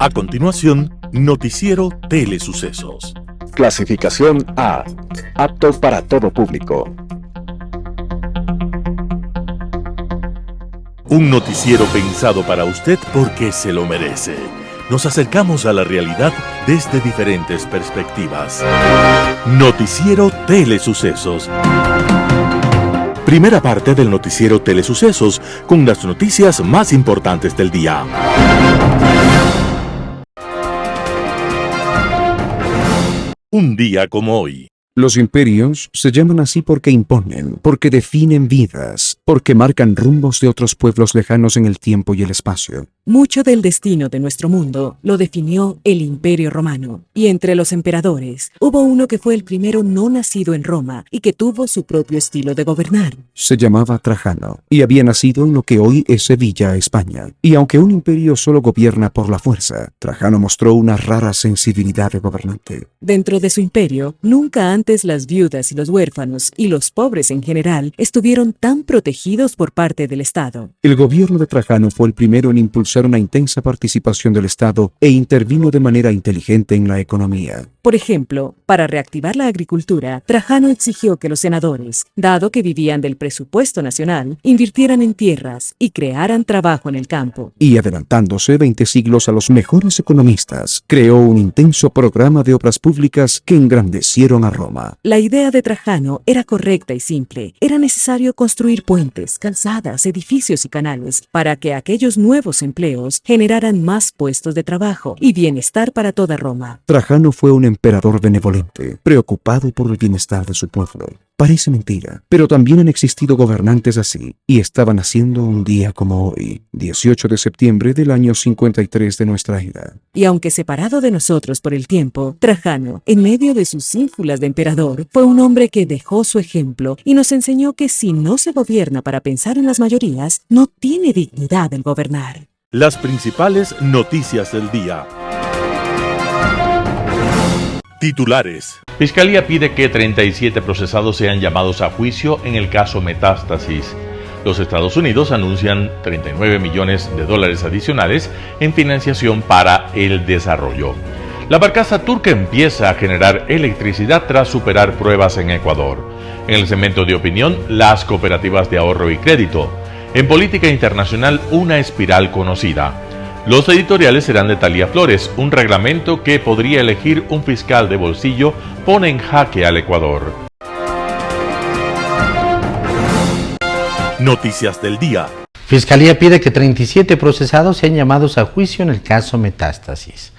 A continuación, Noticiero Telesucesos. Clasificación A. Apto para todo público. Un noticiero pensado para usted porque se lo merece. Nos acercamos a la realidad desde diferentes perspectivas. Noticiero Telesucesos. Primera parte del Noticiero Telesucesos con las noticias más importantes del día. Un día como hoy. Los imperios se llaman así porque imponen, porque definen vidas, porque marcan rumbos de otros pueblos lejanos en el tiempo y el espacio. Mucho del destino de nuestro mundo lo definió el Imperio Romano, y entre los emperadores hubo uno que fue el primero no nacido en Roma y que tuvo su propio estilo de gobernar. Se llamaba Trajano, y había nacido en lo que hoy es Sevilla, España. Y aunque un imperio solo gobierna por la fuerza, Trajano mostró una rara sensibilidad de gobernante. Dentro de su imperio, nunca antes las viudas y los huérfanos, y los pobres en general, estuvieron tan protegidos por parte del Estado. El gobierno de Trajano fue el primero en impulsar una intensa participación del Estado e intervino de manera inteligente en la economía. Por ejemplo, para reactivar la agricultura, Trajano exigió que los senadores, dado que vivían del presupuesto nacional, invirtieran en tierras y crearan trabajo en el campo. Y adelantándose 20 siglos a los mejores economistas, creó un intenso programa de obras públicas que engrandecieron a Roma. La idea de Trajano era correcta y simple. Era necesario construir puentes, calzadas, edificios y canales para que aquellos nuevos empleos generaran más puestos de trabajo y bienestar para toda Roma. Trajano fue un emperador benevolente, preocupado por el bienestar de su pueblo. Parece mentira, pero también han existido gobernantes así, y estaban haciendo un día como hoy, 18 de septiembre del año 53 de nuestra era. Y aunque separado de nosotros por el tiempo, Trajano, en medio de sus ínfulas de emperador, fue un hombre que dejó su ejemplo y nos enseñó que si no se gobierna para pensar en las mayorías, no tiene dignidad el gobernar. Las principales noticias del día. Titulares. Fiscalía pide que 37 procesados sean llamados a juicio en el caso Metástasis. Los Estados Unidos anuncian $39 millones adicionales en financiación para el desarrollo. La barcaza turca empieza a generar electricidad tras superar pruebas en Ecuador. En el segmento de opinión, las cooperativas de ahorro y crédito. En política internacional, una espiral conocida. Los editoriales serán de Talía Flores. Un reglamento que podría elegir un fiscal de bolsillo pone en jaque al Ecuador. Noticias del día. Fiscalía pide que 37 procesados sean llamados a juicio en el caso Metástasis.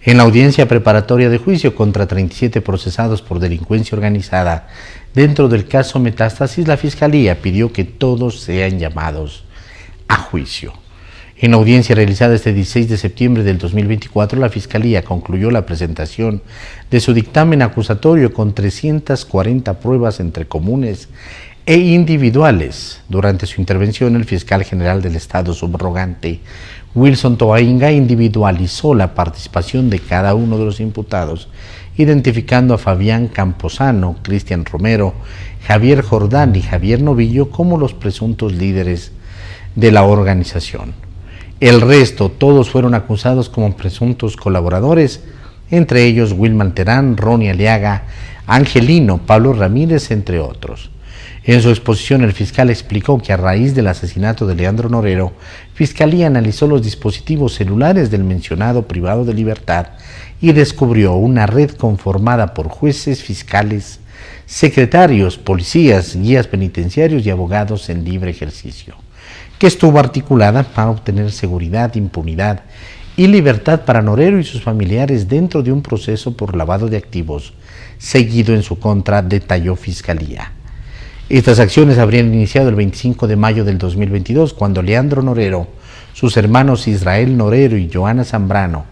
En la audiencia preparatoria de juicio contra 37 procesados por delincuencia organizada dentro del caso Metástasis, la Fiscalía pidió que todos sean llamados a juicio. En la audiencia realizada este 16 de septiembre del 2024, la Fiscalía concluyó la presentación de su dictamen acusatorio con 340 pruebas entre comunes e individuales. Durante su intervención, el fiscal general del Estado subrogante, Wilson Toainga, individualizó la participación de cada uno de los imputados, identificando a Fabián Camposano, Cristian Romero, Javier Jordán y Javier Novillo como los presuntos líderes de la organización. El resto, todos fueron acusados como presuntos colaboradores, entre ellos Wilman Terán, Ronnie Aliaga, Angelino, Pablo Ramírez, entre otros. En su exposición, el fiscal explicó que a raíz del asesinato de Leandro Norero, Fiscalía analizó los dispositivos celulares del mencionado privado de libertad y descubrió una red conformada por jueces, fiscales, secretarios, policías, guías penitenciarios y abogados en libre ejercicio, que estuvo articulada para obtener seguridad, impunidad y libertad para Norero y sus familiares dentro de un proceso por lavado de activos seguido en su contra, detalló Fiscalía. Estas acciones habrían iniciado el 25 de mayo del 2022, cuando Leandro Norero, sus hermanos Israel Norero y Joana Zambrano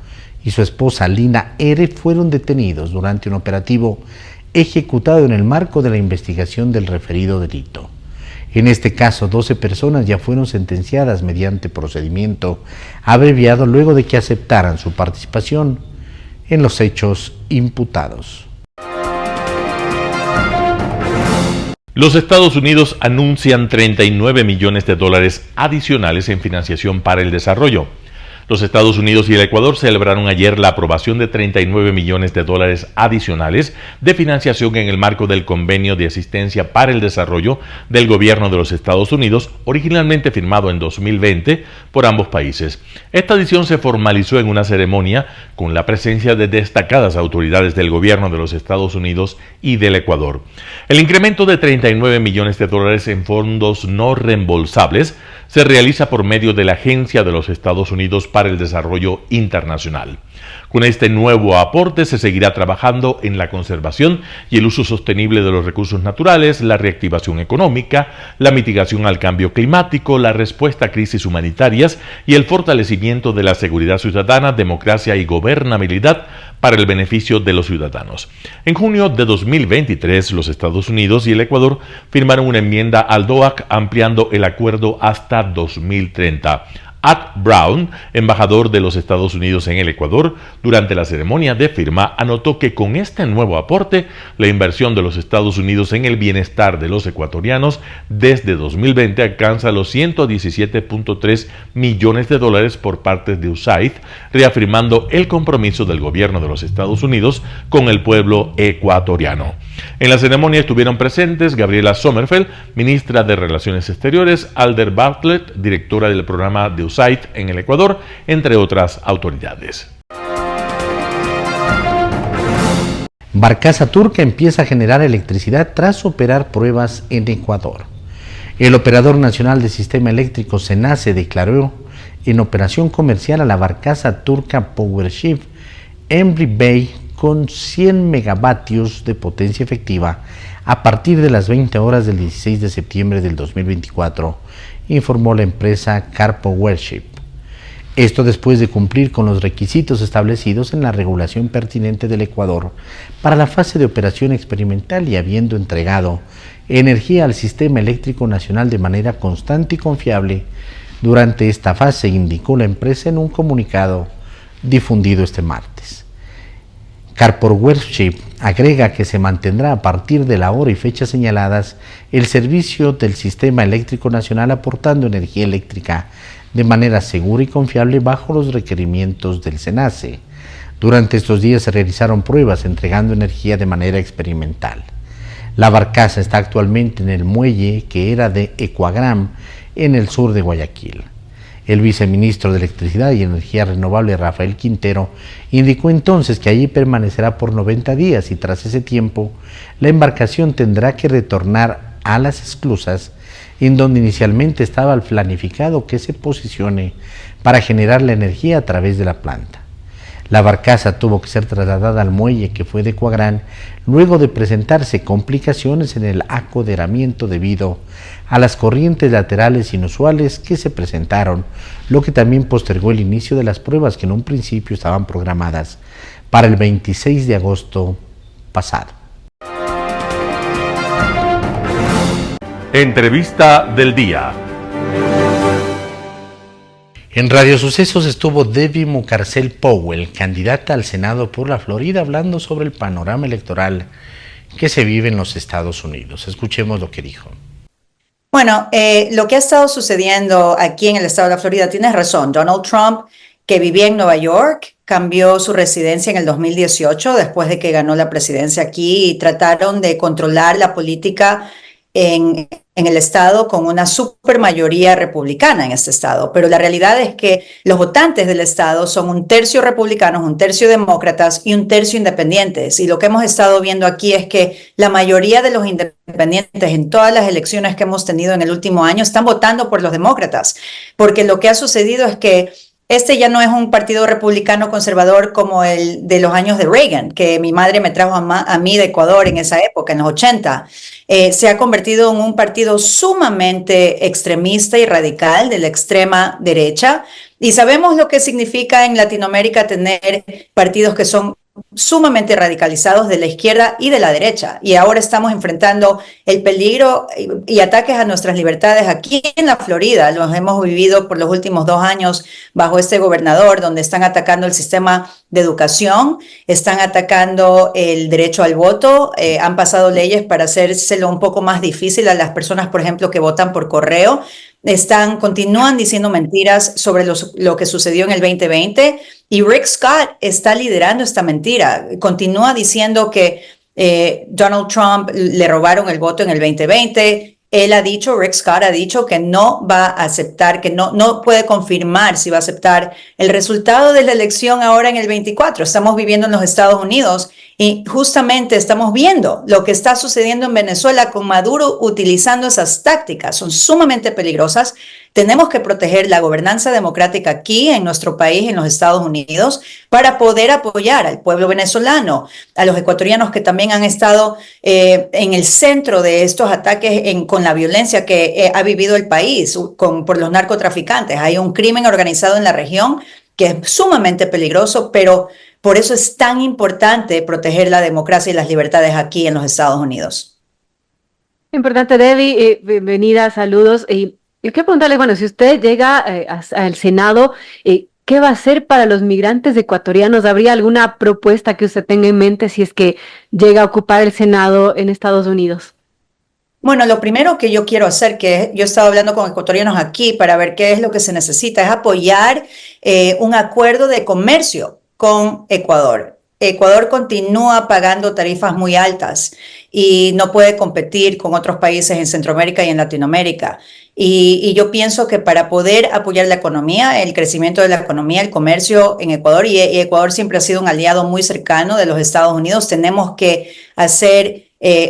y su esposa Lina R. fueron detenidos durante un operativo ejecutado en el marco de la investigación del referido delito. En este caso, 12 personas ya fueron sentenciadas mediante procedimiento abreviado luego de que aceptaran su participación en los hechos imputados. Los Estados Unidos anuncian $39 millones adicionales en financiación para el desarrollo. Los Estados Unidos y el Ecuador celebraron ayer la aprobación de 39 millones de dólares adicionales de financiación en el marco del Convenio de Asistencia para el Desarrollo del Gobierno de los Estados Unidos, originalmente firmado en 2020 por ambos países. Esta adición se formalizó en una ceremonia con la presencia de destacadas autoridades del Gobierno de los Estados Unidos y del Ecuador. El incremento de 39 millones de dólares en fondos no reembolsables se realiza por medio de la Agencia de los Estados Unidos para el Desarrollo Internacional. Con este nuevo aporte se seguirá trabajando en la conservación y el uso sostenible de los recursos naturales, la reactivación económica, la mitigación al cambio climático, la respuesta a crisis humanitarias y el fortalecimiento de la seguridad ciudadana, democracia y gobernabilidad para el beneficio de los ciudadanos. En junio de 2023, los Estados Unidos y el Ecuador firmaron una enmienda al DOAC ampliando el acuerdo hasta 2030. Art Brown, embajador de los Estados Unidos en el Ecuador, durante la ceremonia de firma anotó que con este nuevo aporte, la inversión de los Estados Unidos en el bienestar de los ecuatorianos desde 2020 alcanza los 117.3 millones de dólares por parte de USAID, reafirmando el compromiso del gobierno de los Estados Unidos con el pueblo ecuatoriano. En la ceremonia estuvieron presentes Gabriela Sommerfeld, ministra de Relaciones Exteriores, Alder Bartlett, directora del programa de USAID en el Ecuador, entre otras autoridades. Barcaza turca empieza a generar electricidad tras operar pruebas en Ecuador. El operador nacional de sistema eléctrico SENACE declaró en operación comercial a la barcaza turca Powership Emre Bey con 100 megavatios de potencia efectiva a partir de las 20 horas del 16 de septiembre del 2024, informó la empresa Carpowership. Esto después de cumplir con los requisitos establecidos en la regulación pertinente del Ecuador para la fase de operación experimental y habiendo entregado energía al sistema eléctrico nacional de manera constante y confiable durante esta fase, indicó la empresa en un comunicado difundido este martes. Carpowership agrega que se mantendrá a partir de la hora y fecha señaladas el servicio del sistema eléctrico nacional aportando energía eléctrica de manera segura y confiable bajo los requerimientos del SENACE. Durante estos días se realizaron pruebas entregando energía de manera experimental. La barcaza está actualmente en el muelle que era de Ecuagram en el sur de Guayaquil. El viceministro de Electricidad y Energía Renovable, Rafael Quintero, indicó entonces que allí permanecerá por 90 días y tras ese tiempo la embarcación tendrá que retornar a las esclusas en donde inicialmente estaba planificado que se posicione para generar la energía a través de la planta. La barcaza tuvo que ser trasladada al muelle que fue de Coagrán luego de presentarse complicaciones en el acoderamiento debido a las corrientes laterales inusuales que se presentaron, lo que también postergó el inicio de las pruebas que en un principio estaban programadas para el 26 de agosto pasado. Entrevista del día. En Radio Sucesos estuvo Debbie Mucarcel Powell, candidata al Senado por la Florida, hablando sobre el panorama electoral que se vive en los Estados Unidos. Escuchemos lo que dijo. Bueno, lo que ha estado sucediendo aquí en el estado de la Florida, tienes razón. Donald Trump, que vivía en Nueva York, cambió su residencia en el 2018 después de que ganó la presidencia aquí y trataron de controlar la política en el estado con una supermayoría republicana en este estado, pero la realidad es que los votantes del estado son un tercio republicanos, un tercio demócratas y un tercio independientes, y lo que hemos estado viendo aquí es que la mayoría de los independientes en todas las elecciones que hemos tenido en el último año están votando por los demócratas, porque lo que ha sucedido es que este ya no es un partido republicano conservador como el de los años de Reagan, que mi madre me trajo a mí de Ecuador en esa época, en los 80. Se ha convertido en un partido sumamente extremista y radical de la extrema derecha. Y sabemos lo que significa en Latinoamérica tener partidos que son sumamente radicalizados de la izquierda y de la derecha, y ahora estamos enfrentando el peligro y ataques a nuestras libertades aquí en la Florida. Los hemos vivido por los últimos 2 años bajo este gobernador, donde están atacando el sistema de educación, están atacando el derecho al voto, han pasado leyes para hacérselo un poco más difícil a las personas, por ejemplo, que votan por correo, continúan diciendo mentiras sobre lo que sucedió en el 2020 y Rick Scott está liderando esta mentira. Continúa diciendo que Donald Trump le robaron el voto en el 2020. Rick Scott ha dicho que no va a aceptar, que no puede confirmar si va a aceptar el resultado de la elección ahora en el 24. Estamos viviendo en los Estados Unidos y justamente estamos viendo lo que está sucediendo en Venezuela con Maduro utilizando esas tácticas. Son sumamente peligrosas. Tenemos que proteger la gobernanza democrática aquí en nuestro país, en los Estados Unidos, para poder apoyar al pueblo venezolano, a los ecuatorianos que también han estado en el centro de estos ataques con la violencia que ha vivido el país por los narcotraficantes. Hay un crimen organizado en la región que es sumamente peligroso, pero por eso es tan importante proteger la democracia y las libertades aquí en los Estados Unidos. Importante, Debbie, bienvenida, saludos. Yo quiero preguntarle, bueno, si usted llega al Senado, ¿qué va a hacer para los migrantes ecuatorianos? ¿Habría alguna propuesta que usted tenga en mente si es que llega a ocupar el Senado en Estados Unidos? Bueno, lo primero que yo quiero hacer, que yo he estado hablando con ecuatorianos aquí para ver qué es lo que se necesita, es apoyar un acuerdo de comercio con Ecuador. Ecuador continúa pagando tarifas muy altas y no puede competir con otros países en Centroamérica y en Latinoamérica. Y yo pienso que para poder apoyar la economía, el crecimiento de la economía, el comercio en Ecuador, y Ecuador siempre ha sido un aliado muy cercano de los Estados Unidos, tenemos que hacer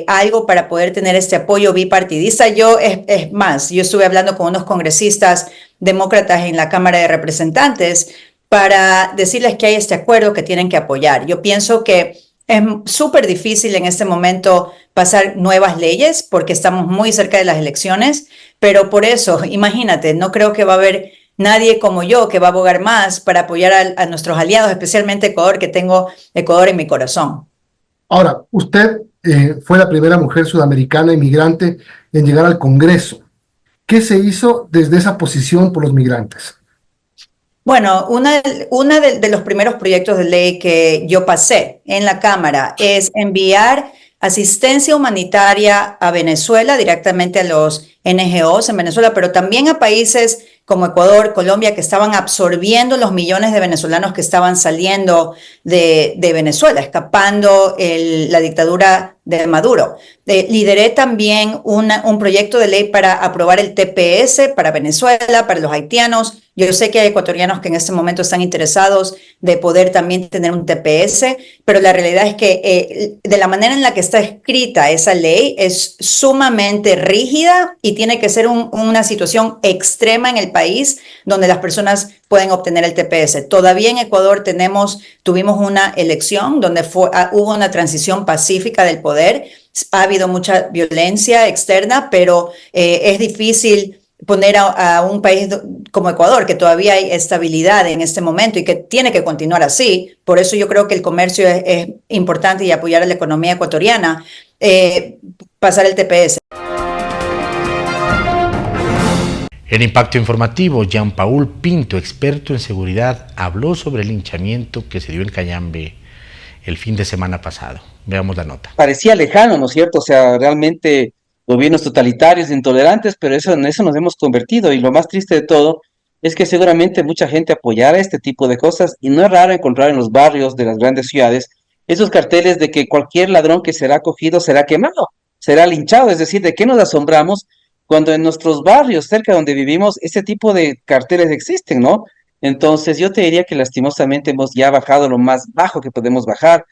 algo para poder tener este apoyo bipartidista. Yo estuve hablando con unos congresistas demócratas en la Cámara de Representantes para decirles que hay este acuerdo que tienen que apoyar. Yo pienso que es súper difícil en este momento pasar nuevas leyes porque estamos muy cerca de las elecciones, pero por eso, imagínate, no creo que va a haber nadie como yo que va a abogar más para apoyar a nuestros aliados, especialmente Ecuador, que tengo Ecuador en mi corazón. Ahora, usted fue la primera mujer sudamericana inmigrante en llegar al Congreso. ¿Qué se hizo desde esa posición por los migrantes? Bueno, una de los primeros proyectos de ley que yo pasé en la Cámara es enviar asistencia humanitaria a Venezuela, directamente a los NGOs en Venezuela, pero también a países como Ecuador, Colombia, que estaban absorbiendo los millones de venezolanos que estaban saliendo de Venezuela, escapando la dictadura de Maduro. Lideré también un proyecto de ley para aprobar el TPS para Venezuela, para los haitianos. Yo sé que hay ecuatorianos que en este momento están interesados de poder también tener un TPS, pero la realidad es que de la manera en la que está escrita esa ley es sumamente rígida y tiene que ser una situación extrema en el país donde las personas pueden obtener el TPS. Todavía en Ecuador tuvimos una elección donde hubo una transición pacífica del poder. Ha habido mucha violencia externa, pero es difícil poner a un país como Ecuador, que todavía hay estabilidad en este momento y que tiene que continuar así. Por eso yo creo que el comercio es importante y apoyar a la economía ecuatoriana, pasar el TPS. En Impacto Informativo, Jean-Paul Pinto, experto en seguridad, habló sobre el linchamiento que se dio en Cayambe el fin de semana pasado. Veamos la nota. Parecía lejano, ¿no es cierto? O sea, realmente gobiernos totalitarios, intolerantes, pero en eso nos hemos convertido. Y lo más triste de todo es que seguramente mucha gente apoyará este tipo de cosas y no es raro encontrar en los barrios de las grandes ciudades esos carteles de que cualquier ladrón que será cogido será quemado, será linchado. Es decir, ¿de qué nos asombramos cuando en nuestros barrios, cerca de donde vivimos, este tipo de carteles existen, ¿no? Entonces yo te diría que lastimosamente hemos ya bajado lo más bajo que podemos bajar.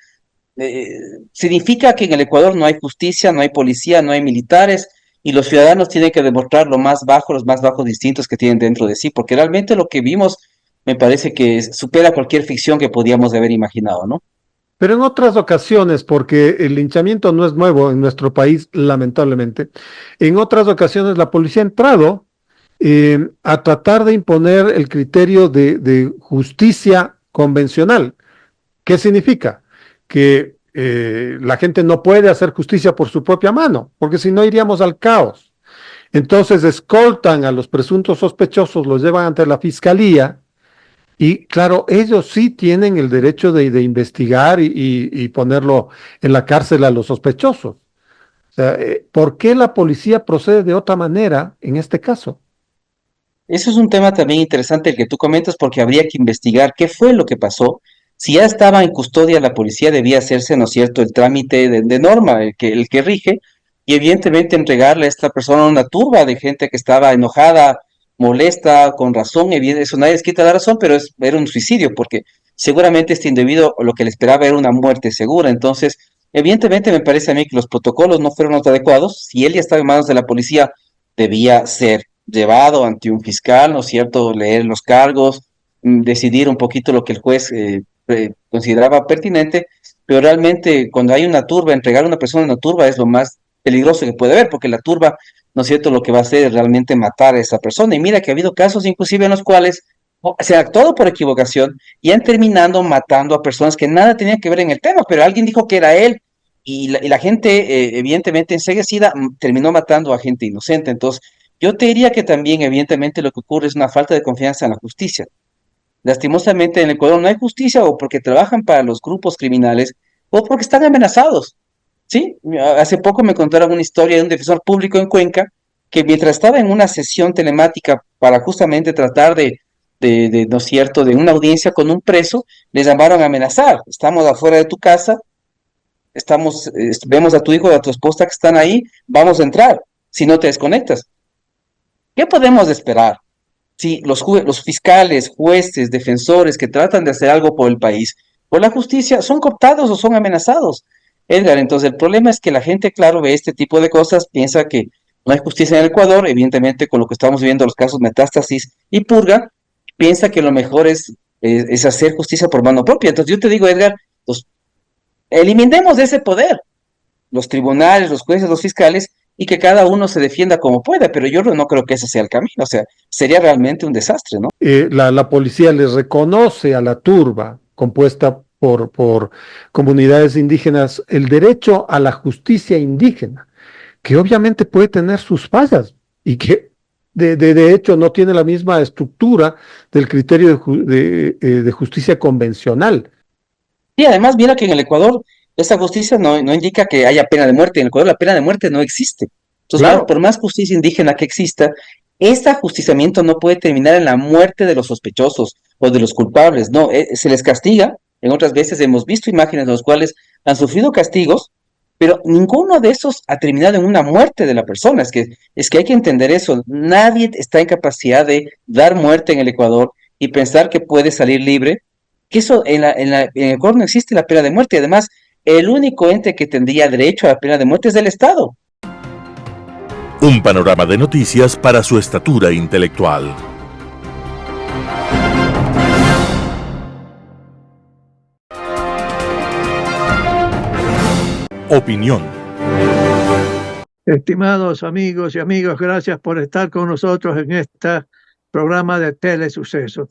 Significa que en el Ecuador no hay justicia, no hay policía, no hay militares, y los ciudadanos tienen que demostrar lo más bajo, los más bajos distintos que tienen dentro de sí, porque realmente lo que vimos me parece que supera cualquier ficción que podíamos haber imaginado, ¿no? Pero en otras ocasiones, porque el linchamiento no es nuevo en nuestro país, lamentablemente, en otras ocasiones la policía ha entrado a tratar de imponer el criterio de justicia convencional. ¿Qué significa? Que la gente no puede hacer justicia por su propia mano, porque si no iríamos al caos. Entonces escoltan a los presuntos sospechosos, los llevan ante la fiscalía, y claro, ellos sí tienen el derecho de investigar y ponerlo en la cárcel a los sospechosos. O sea, ¿por qué la policía procede de otra manera en este caso? Eso es un tema también interesante el que tú comentas porque habría que investigar qué fue lo que pasó. Si ya estaba en custodia la policía, debía hacerse, ¿no es cierto?, el trámite de norma, el que rige, y evidentemente entregarle a esta persona una turba de gente que estaba enojada, molesta, con razón, eso nadie les quita la razón, pero era un suicidio, porque seguramente este individuo lo que le esperaba era una muerte segura. Entonces, evidentemente me parece a mí que los protocolos no fueron los adecuados. Si él ya estaba en manos de la policía, debía ser llevado ante un fiscal, ¿no es cierto?, leer los cargos, decidir un poquito lo que el juez consideraba pertinente, pero realmente cuando hay una turba, entregar a una persona en una turba es lo más peligroso que puede haber, porque la turba, ¿no es cierto?, lo que va a hacer es realmente matar a esa persona. Y mira que ha habido casos inclusive en los cuales se ha actuado por equivocación y han terminado matando a personas que nada tenían que ver en el tema, pero alguien dijo que era él y la gente, evidentemente enseguecida, terminó matando a gente inocente. Entonces, yo te diría que también, evidentemente, lo que ocurre es una falta de confianza en la justicia. Lastimosamente en Ecuador no hay justicia o porque trabajan para los grupos criminales o porque están amenazados. Sí, hace poco me contaron una historia de un defensor público en Cuenca que mientras estaba en una sesión telemática para justamente tratar ¿no es cierto?, de una audiencia con un preso, les llamaron a amenazar. Estamos afuera de tu casa, vemos a tu hijo, a tu esposa que están ahí, vamos a entrar si no te desconectas. ¿Qué podemos esperar? Si los fiscales, jueces, defensores que tratan de hacer algo por el país, por la justicia, son cooptados o son amenazados. Edgar, entonces el problema es que la gente, claro, ve este tipo de cosas, piensa que no hay justicia en el Ecuador, evidentemente con lo que estamos viendo, los casos Metástasis y Purga, piensa que lo mejor es hacer justicia por mano propia. Entonces yo te digo, Edgar, pues, eliminemos ese poder, los tribunales, los jueces, los fiscales, y que cada uno se defienda como pueda, pero yo no creo que ese sea el camino, o sea, sería realmente un desastre, ¿no? La policía les reconoce a la turba compuesta por comunidades indígenas el derecho a la justicia indígena, que obviamente puede tener sus fallas y que de hecho no tiene la misma estructura del criterio de justicia convencional. Y además, mira que en el Ecuador esa justicia no indica que haya pena de muerte. En el Ecuador la pena de muerte no existe. Entonces, Claro. por más justicia indígena que exista, este ajusticiamiento no puede terminar en la muerte de los sospechosos o de los culpables. No, se les castiga. En otras veces hemos visto imágenes en las cuales han sufrido castigos, pero ninguno de esos ha terminado en una muerte de la persona. Es que hay que entender eso. Nadie está en capacidad de dar muerte en el Ecuador y pensar que puede salir libre, que eso en el Ecuador no existe la pena de muerte. Además, el único ente que tendría derecho a la pena de muerte es el Estado. Un panorama de noticias para su estatura intelectual. Opinión. Estimados amigos y amigas, gracias por estar con nosotros en este programa de Telesucesos.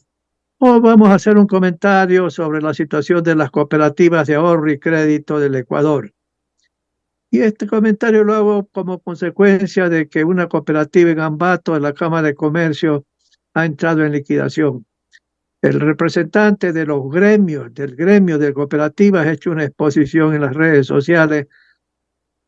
Hoy vamos a hacer un comentario sobre la situación de las cooperativas de ahorro y crédito del Ecuador. Y este comentario lo hago como consecuencia de que una cooperativa en Ambato, en la Cámara de Comercio, ha entrado en liquidación. El representante de los gremios, del gremio de cooperativas, ha hecho una exposición en las redes sociales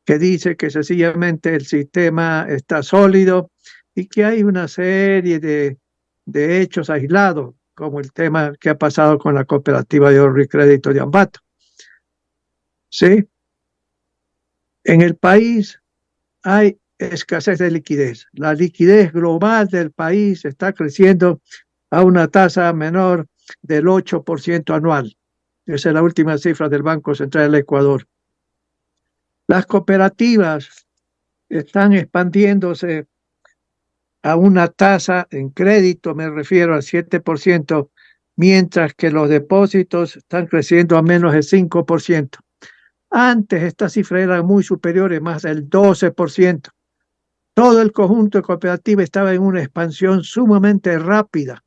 que dice que sencillamente el sistema está sólido y que hay una serie de hechos aislados, como el tema que ha pasado con la cooperativa de ahorro y crédito de Ambato. ¿Sí? En el país hay escasez de liquidez. La liquidez global del país está creciendo a una tasa menor del 8% anual. Esa es la última cifra del Banco Central del Ecuador. Las cooperativas están expandiéndose a una tasa en crédito, me refiero al 7%, mientras que los depósitos están creciendo a menos del 5%. Antes estas cifras eran muy superiores, más del 12%. Todo el conjunto de cooperativas estaba en una expansión sumamente rápida.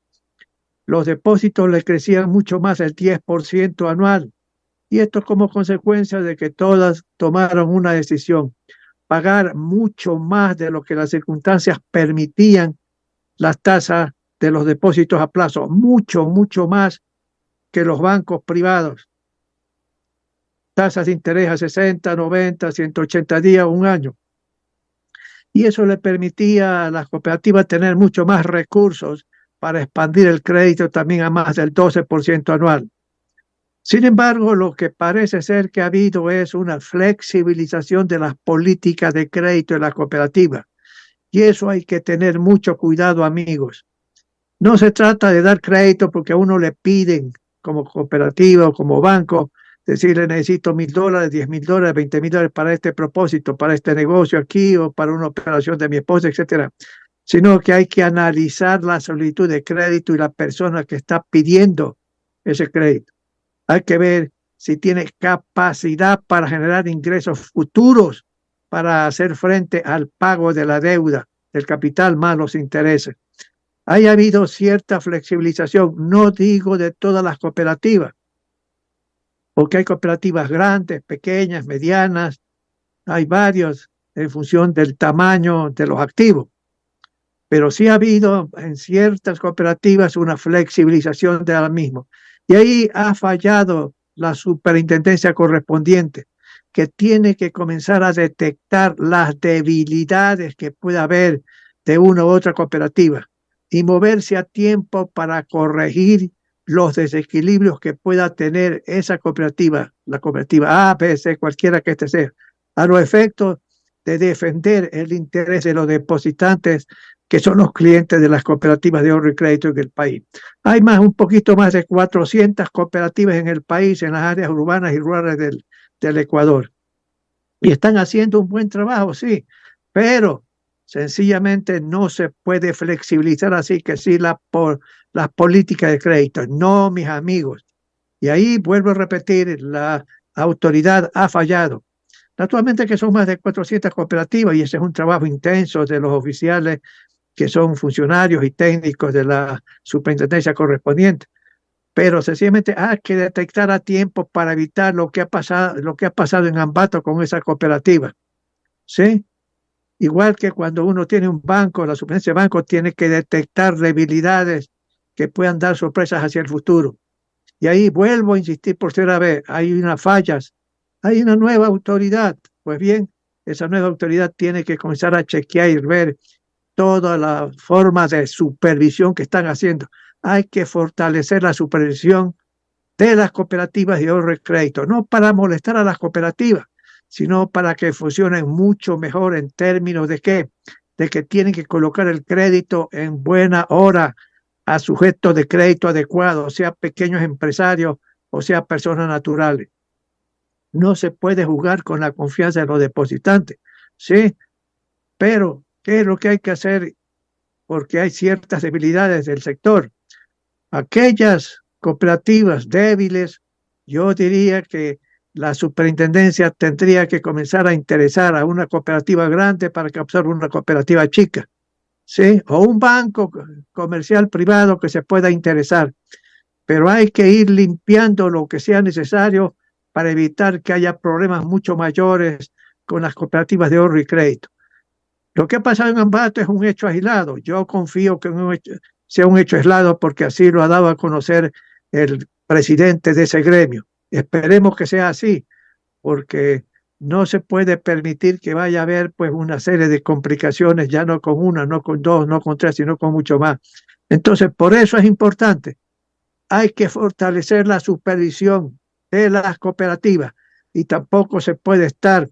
Los depósitos le crecían mucho más del 10% anual. Y esto como consecuencia de que todas tomaron una decisión, pagar mucho más de lo que las circunstancias permitían las tasas de los depósitos a plazo, mucho más que los bancos privados. Tasas de interés a 60, 90, 180 días, un año. y eso le permitía a las cooperativas tener mucho más recursos para expandir el crédito también a más del 12% anual. Sin embargo, lo que parece ser que ha habido es una flexibilización de las políticas de crédito en la cooperativa. Y eso hay que tener mucho cuidado, amigos. No se trata de dar crédito porque a uno le piden como cooperativa o como banco, decirle necesito $1,000, $10,000, $20,000 para este propósito, para este negocio aquí o para una operación de mi esposa, etcétera. Sino que hay que analizar la solicitud de crédito y la persona que está pidiendo ese crédito. Hay que ver si tiene capacidad para generar ingresos futuros para hacer frente al pago de la deuda, del capital más los intereses. Ha habido cierta flexibilización, no digo de todas las cooperativas, porque hay cooperativas grandes, pequeñas, medianas, hay varios en función del tamaño de los activos. Pero sí ha habido en ciertas cooperativas una flexibilización de la misma. Y ahí ha fallado la superintendencia correspondiente, que tiene que comenzar a detectar las debilidades que pueda haber de una u otra cooperativa y moverse a tiempo para corregir los desequilibrios que pueda tener esa cooperativa, la cooperativa A, B, C, cualquiera que este sea, a los efectos de defender el interés de los depositantes que son los clientes de las cooperativas de ahorro y crédito en el país. Hay un poquito más de 400 cooperativas en el país, en las áreas urbanas y rurales del Ecuador. Y están haciendo un buen trabajo, sí, pero sencillamente no se puede flexibilizar así que sí las políticas de crédito. No, mis amigos. Y ahí vuelvo a repetir, la autoridad ha fallado. Naturalmente que son más de 400 cooperativas y ese es un trabajo intenso de los oficiales que son funcionarios y técnicos de la superintendencia correspondiente. Pero sencillamente hay que detectar a tiempo para evitar lo que ha pasado en Ambato con esa cooperativa. ¿Sí? Igual que cuando uno tiene un banco, la superintendencia de banco tiene que detectar debilidades que puedan dar sorpresas hacia el futuro. Y ahí vuelvo a insistir por tercera vez, hay unas fallas, hay una nueva autoridad. Pues bien, esa nueva autoridad tiene que comenzar a chequear y ver todas las formas de supervisión que están haciendo. Hay que fortalecer la supervisión de las cooperativas de ahorro y crédito, no para molestar a las cooperativas, sino para que funcionen mucho mejor en términos de qué, de que tienen que colocar el crédito en buena hora a sujetos de crédito adecuado, sea pequeños empresarios o sea personas naturales. No se puede jugar con la confianza de los depositantes, ¿sí? Pero ¿qué es lo que hay que hacer? Porque hay ciertas debilidades del sector. Aquellas cooperativas débiles, yo diría que la superintendencia tendría que comenzar a interesar a una cooperativa grande para que absorba una cooperativa chica, ¿sí? O un banco comercial privado que se pueda interesar. Pero hay que ir limpiando lo que sea necesario para evitar que haya problemas mucho mayores con las cooperativas de ahorro y crédito. Lo que ha pasado en Ambato es un hecho aislado. Yo confío que sea un hecho aislado porque así lo ha dado a conocer el presidente de ese gremio. Esperemos que sea así, porque no se puede permitir que vaya a haber pues una serie de complicaciones, ya no con una, no con dos, no con tres, sino con mucho más. Entonces, por eso es importante. Hay que fortalecer la supervisión de las cooperativas y tampoco se puede estar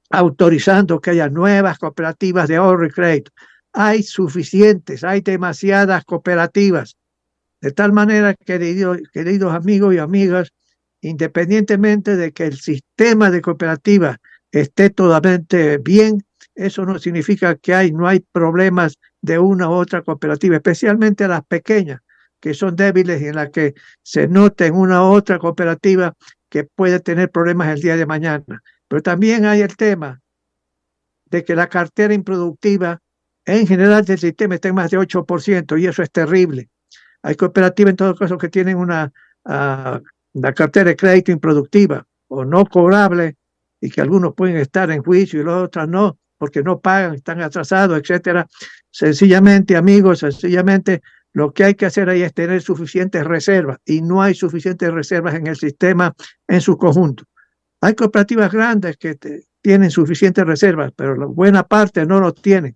autorizando que haya nuevas cooperativas de ahorro y crédito. Hay suficientes, hay demasiadas cooperativas. De tal manera, queridos amigos y amigas, independientemente de que el sistema de cooperativas esté totalmente bien, eso no significa que no hay problemas de una u otra cooperativa, especialmente las pequeñas, que son débiles y en las que se nota en una u otra cooperativa que puede tener problemas el día de mañana. Pero también hay el tema de que la cartera improductiva en general del sistema está en más de 8% y eso es terrible. Hay cooperativas en todo caso que tienen una cartera de crédito improductiva o no cobrable y que algunos pueden estar en juicio y los otros no, porque no pagan, están atrasados, etcétera. Sencillamente, amigos, lo que hay que hacer ahí es tener suficientes reservas y no hay suficientes reservas en el sistema en su conjunto. Hay cooperativas grandes que tienen suficientes reservas, pero la buena parte no lo tienen.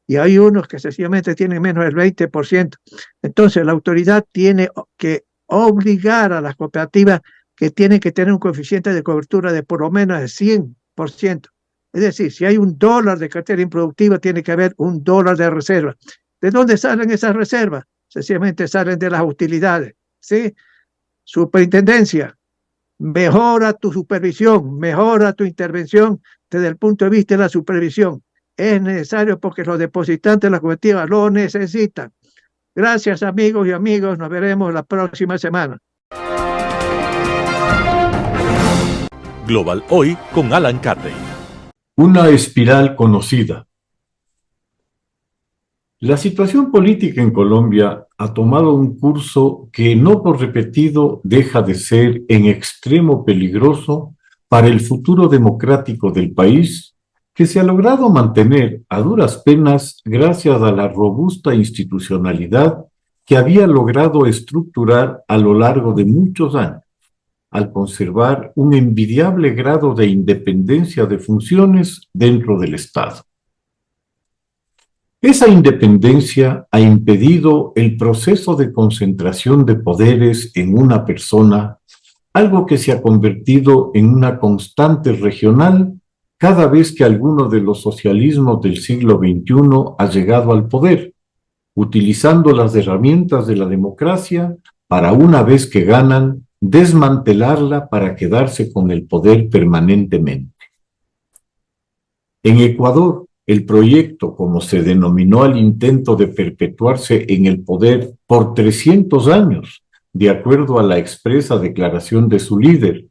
Y hay unos que sencillamente tienen menos del 20%. Entonces, la autoridad tiene que obligar a las cooperativas que tienen que tener un coeficiente de cobertura de por lo menos el 100%. Es decir, si hay $1 de cartera improductiva, tiene que haber $1 de reserva. ¿De dónde salen esas reservas? Sencillamente salen de las utilidades, ¿sí? Superintendencia, mejora tu supervisión, mejora tu intervención desde el punto de vista de la supervisión. Es necesario porque los depositantes de la cooperativa lo necesitan. Gracias, amigos y amigos. Nos veremos la próxima semana. Global Hoy con Alan Carney. Una espiral conocida. La situación política en Colombia ha tomado un curso que no por repetido deja de ser en extremo peligroso para el futuro democrático del país, que se ha logrado mantener a duras penas gracias a la robusta institucionalidad que había logrado estructurar a lo largo de muchos años, al conservar un envidiable grado de independencia de funciones dentro del Estado. Esa independencia ha impedido el proceso de concentración de poderes en una persona, algo que se ha convertido en una constante regional cada vez que alguno de los socialismos del siglo XXI ha llegado al poder, utilizando las herramientas de la democracia para, una vez que ganan, desmantelarla para quedarse con el poder permanentemente. En Ecuador, el proyecto, como se denominó al intento de perpetuarse en el poder por 300 años, de acuerdo a la expresa declaración de su líder,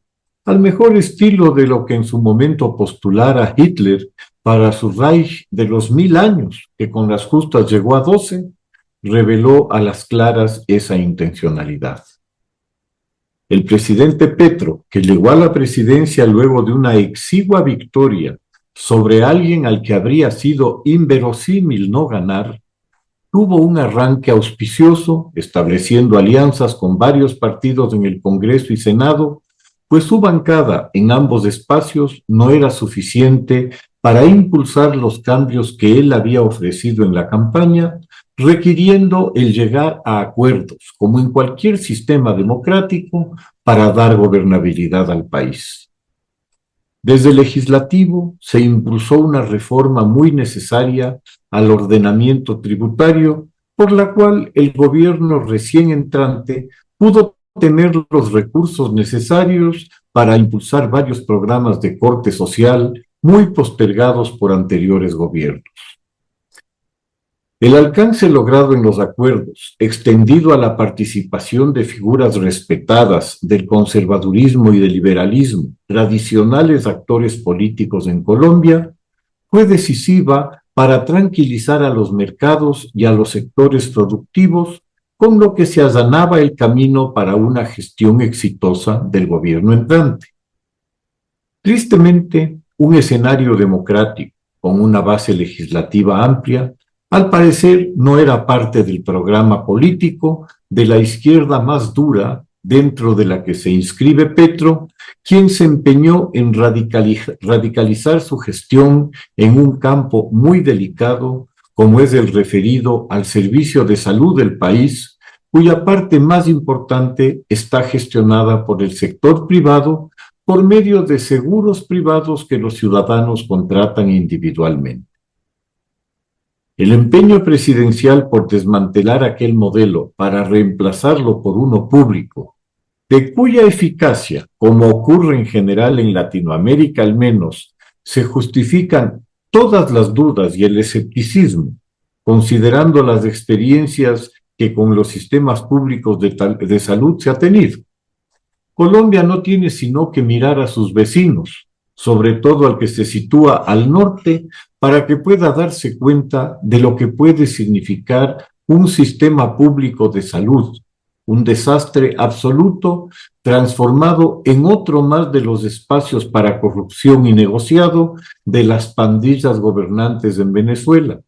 al mejor estilo de lo que en su momento postulara Hitler para su Reich de los 1000 años, que con las justas llegó a 12, reveló a las claras esa intencionalidad. El presidente Petro, que llegó a la presidencia luego de una exigua victoria sobre alguien al que habría sido inverosímil no ganar, tuvo un arranque auspicioso, estableciendo alianzas con varios partidos en el Congreso y Senado, pues su bancada en ambos espacios no era suficiente para impulsar los cambios que él había ofrecido en la campaña, requiriendo el llegar a acuerdos, como en cualquier sistema democrático, para dar gobernabilidad al país. Desde el legislativo se impulsó una reforma muy necesaria al ordenamiento tributario, por la cual el gobierno recién entrante pudo tener los recursos necesarios para impulsar varios programas de corte social muy postergados por anteriores gobiernos. El alcance logrado en los acuerdos, extendido a la participación de figuras respetadas del conservadurismo y del liberalismo, tradicionales actores políticos en Colombia, fue decisiva para tranquilizar a los mercados y a los sectores productivos, con lo que se allanaba el camino para una gestión exitosa del gobierno entrante. Tristemente, un escenario democrático con una base legislativa amplia, al parecer no era parte del programa político de la izquierda más dura dentro de la que se inscribe Petro, quien se empeñó en radicalizar su gestión en un campo muy delicado, como es el referido al servicio de salud del país, cuya parte más importante está gestionada por el sector privado por medio de seguros privados que los ciudadanos contratan individualmente. El empeño presidencial por desmantelar aquel modelo para reemplazarlo por uno público, de cuya eficacia, como ocurre en general en Latinoamérica al menos, se justifican todas las dudas y el escepticismo, considerando las experiencias que con los sistemas públicos de salud se ha tenido. Colombia no tiene sino que mirar a sus vecinos, sobre todo al que se sitúa al norte, para que pueda darse cuenta de lo que puede significar un sistema público de salud, un desastre absoluto transformado en otro más de los espacios para corrupción y negociado de las pandillas gobernantes en Venezuela.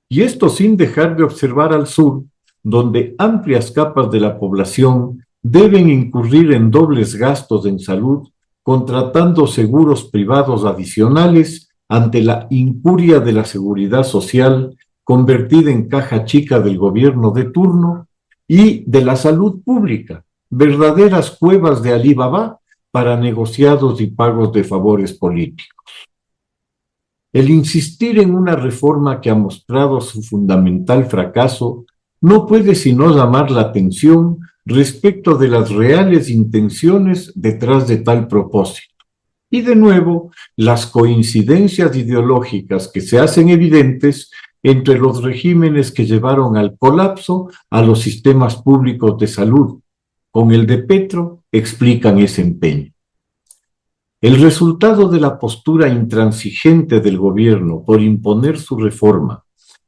Y esto sin dejar de observar al sur, donde amplias capas de la población deben incurrir en dobles gastos en salud contratando seguros privados adicionales ante la incuria de la seguridad social convertida en caja chica del gobierno de turno y de la salud pública, verdaderas cuevas de Alibaba para negociados y pagos de favores políticos. El insistir en una reforma que ha mostrado su fundamental fracaso no puede sino llamar la atención respecto de las reales intenciones detrás de tal propósito. Y de nuevo, las coincidencias ideológicas que se hacen evidentes entre los regímenes que llevaron al colapso a los sistemas públicos de salud, con el de Petro, explican ese empeño. El resultado de la postura intransigente del gobierno por imponer su reforma,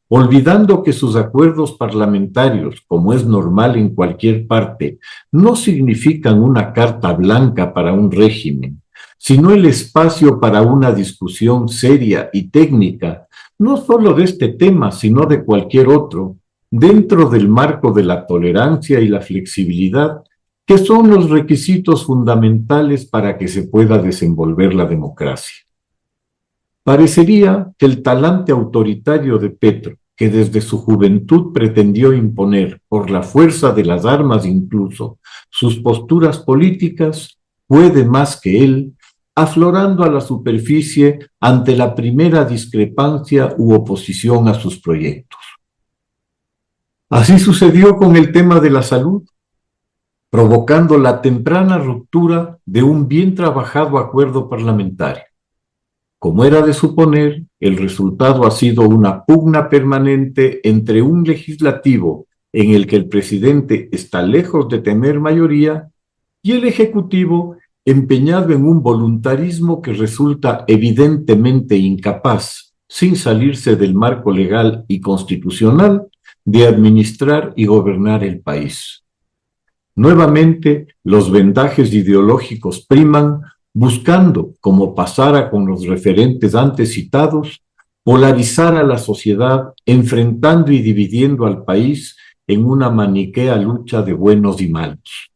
olvidando que sus acuerdos parlamentarios, como es normal en cualquier parte, no significan una carta blanca para un régimen, sino el espacio para una discusión seria y técnica, no solo de este tema, sino de cualquier otro, dentro del marco de la tolerancia y la flexibilidad, que son los requisitos fundamentales para que se pueda desenvolver la democracia. Parecería que el talante autoritario de Petro, que desde su juventud pretendió imponer, por la fuerza de las armas incluso, sus posturas políticas, puede más que él, aflorando a la superficie ante la primera discrepancia u oposición a sus proyectos. Así sucedió con el tema de la salud, provocando la temprana ruptura de un bien trabajado acuerdo parlamentario. Como era de suponer, el resultado ha sido una pugna permanente entre un legislativo en el que el presidente está lejos de tener mayoría y el ejecutivo empeñado en un voluntarismo que resulta evidentemente incapaz, sin salirse del marco legal y constitucional, de administrar y gobernar el país. Nuevamente, los vendajes ideológicos priman, buscando, como pasara con los referentes antes citados, polarizar a la sociedad, enfrentando y dividiendo al país en una maniquea lucha de buenos y malos.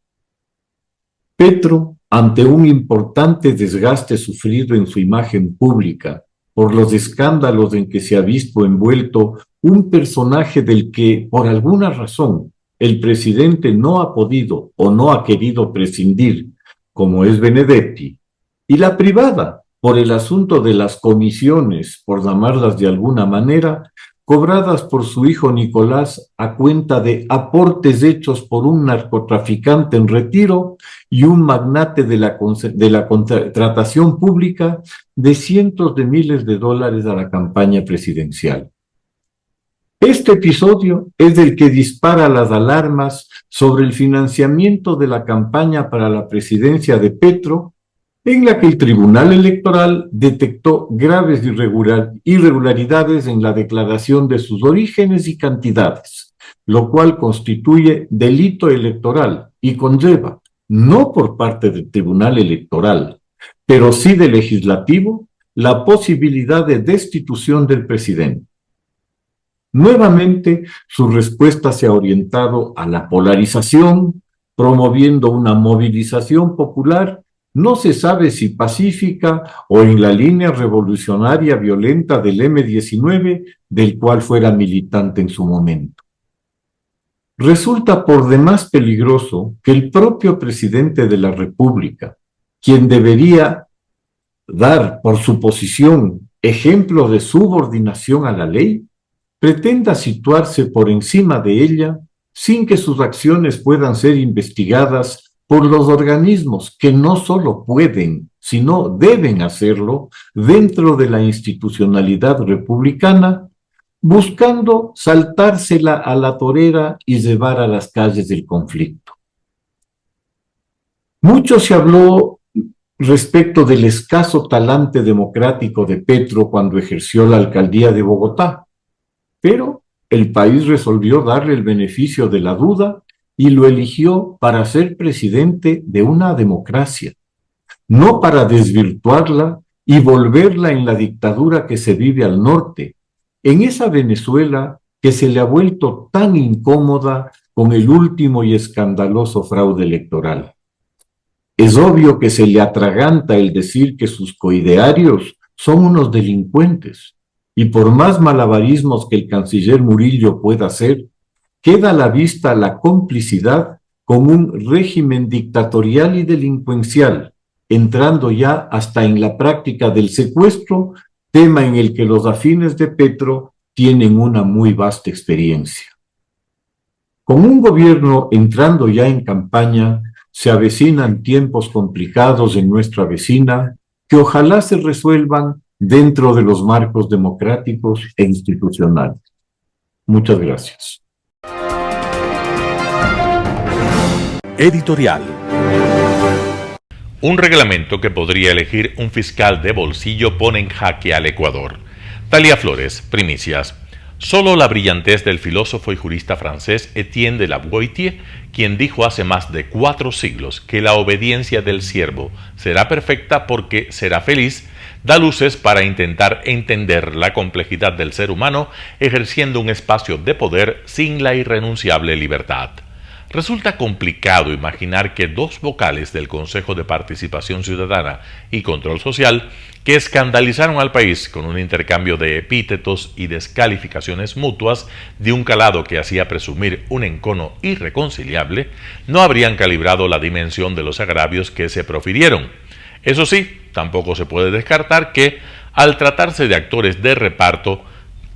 Petro, ante un importante desgaste sufrido en su imagen pública por los escándalos en que se ha visto envuelto un personaje del que, por alguna razón, el presidente no ha podido o no ha querido prescindir, como es Benedetti, y la privada, por el asunto de las comisiones, por llamarlas de alguna manera, cobradas por su hijo Nicolás a cuenta de aportes hechos por un narcotraficante en retiro y un magnate de la contratación pública de cientos de miles de dólares a la campaña presidencial. Este episodio es el que dispara las alarmas sobre el financiamiento de la campaña para la presidencia de Petro, en la que el Tribunal Electoral detectó graves irregularidades en la declaración de sus orígenes y cantidades, lo cual constituye delito electoral y conlleva, no por parte del Tribunal Electoral, pero sí del Legislativo, la posibilidad de destitución del presidente. Nuevamente, su respuesta se ha orientado a la polarización, promoviendo una movilización popular, no se sabe si pacífica o en la línea revolucionaria violenta del M-19, del cual fuera militante en su momento. Resulta por demás peligroso que el propio presidente de la República, quien debería dar por su posición ejemplo de subordinación a la ley, pretenda situarse por encima de ella sin que sus acciones puedan ser investigadas por los organismos que no solo pueden, sino deben hacerlo dentro de la institucionalidad republicana, buscando saltársela a la torera y llevar a las calles del conflicto. Mucho se habló respecto del escaso talante democrático de Petro cuando ejerció la alcaldía de Bogotá, pero el país resolvió darle el beneficio de la duda y lo eligió para ser presidente de una democracia, no para desvirtuarla y volverla en la dictadura que se vive al norte, en esa Venezuela que se le ha vuelto tan incómoda con el último y escandaloso fraude electoral. Es obvio que se le atraganta el decir que sus coidearios son unos delincuentes, y por más malabarismos que el canciller Murillo pueda hacer, queda a la vista la complicidad con un régimen dictatorial y delincuencial, entrando ya hasta en la práctica del secuestro, tema en el que los afines de Petro tienen una muy vasta experiencia. Con un gobierno entrando ya en campaña, se avecinan tiempos complicados en nuestra vecina que ojalá se resuelvan dentro de los marcos democráticos e institucionales. Muchas gracias. Editorial. Un reglamento que podría elegir un fiscal de bolsillo pone en jaque al Ecuador. Talia Flores, primicias. Solo la brillantez del filósofo y jurista francés Etienne de la Boétie, quien dijo hace más de 4 siglos que la obediencia del siervo será perfecta porque será feliz, da luces para intentar entender la complejidad del ser humano ejerciendo un espacio de poder sin la irrenunciable libertad. Resulta complicado imaginar que 2 vocales del Consejo de Participación Ciudadana y Control Social, que escandalizaron al país con un intercambio de epítetos y descalificaciones mutuas de un calado que hacía presumir un encono irreconciliable, no habrían calibrado la dimensión de los agravios que se profirieron. Eso sí, tampoco se puede descartar que, al tratarse de actores de reparto,